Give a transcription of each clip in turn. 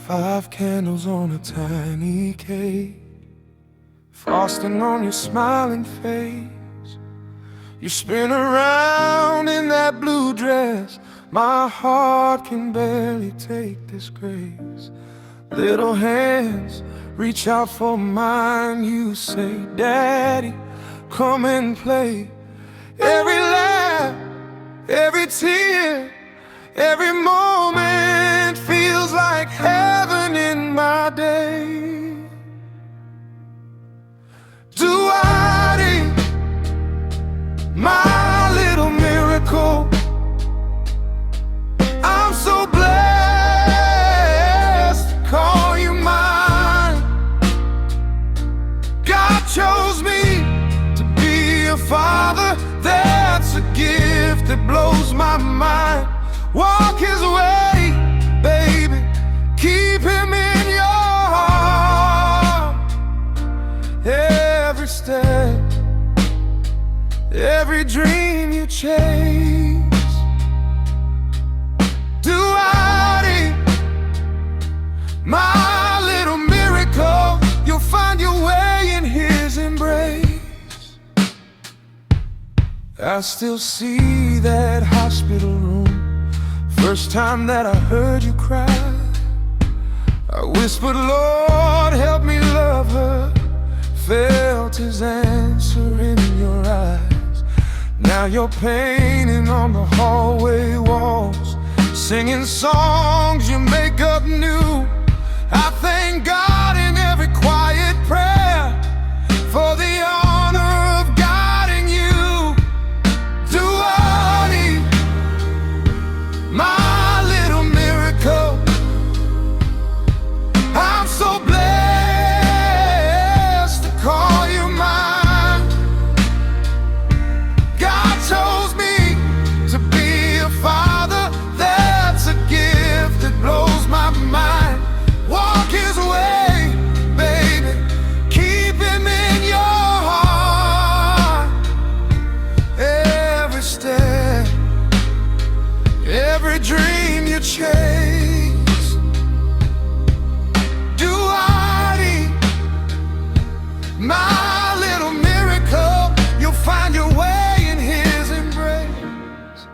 5 candles on a tiny cake, frosting on your smiling face. You spin around in that blue dress, my heart can barely take this grace. Little hands reach out for mine, you say, Daddy, come and play. Every laugh, every tear, every moment feels like heaven in my day. Duati, my little miracle, I'm so blessed to call you mine. God chose me to be a father, that's a gift that blows my mind. Walk his way, baby, keep him in your heart. Every step, every dream you chase. Duati, my little miracle, you'll find your way in his embrace. I still see that hospital room, first time that I heard you cry. I whispered, Lord, help me love her. Felt his answer in your eyes. Now you're painting on the hallway walls, singing songs you make up new. I thank God in every quiet prayer for the honor of guiding you. Duati, my little miracle, I'm so blessed to call you mine. God chose me to be a father, that's a gift that blows my mind. Walk his way, baby, keep him in your heart. Every step, every dream you chase. Duati, my little miracle, you'll find your way in his embrace.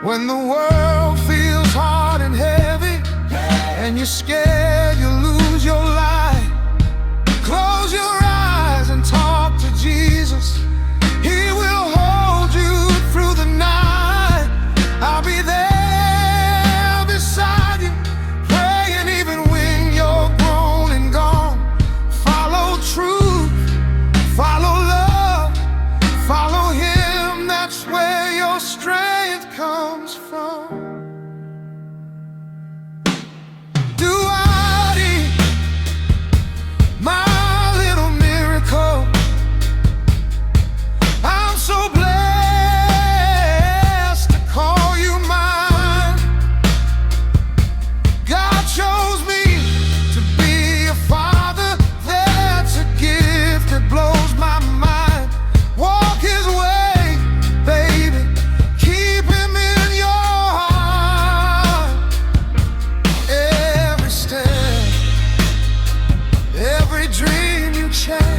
When the world feels hard and heavy, and you're scared you'll lose your life, close your eyes and talk to Jesus. He will hold you through the night. I'll be there beside you, praying even when you're grown and gone. Follow truth, follow love, follow him, that's where your strength comes from. Duati, my little miracle, I'm so blessed to call you mine. God chose me to be a father, that's a gift that blows my mind. Walk his way, baby, keep him in your heart. Every step, every dream you chase.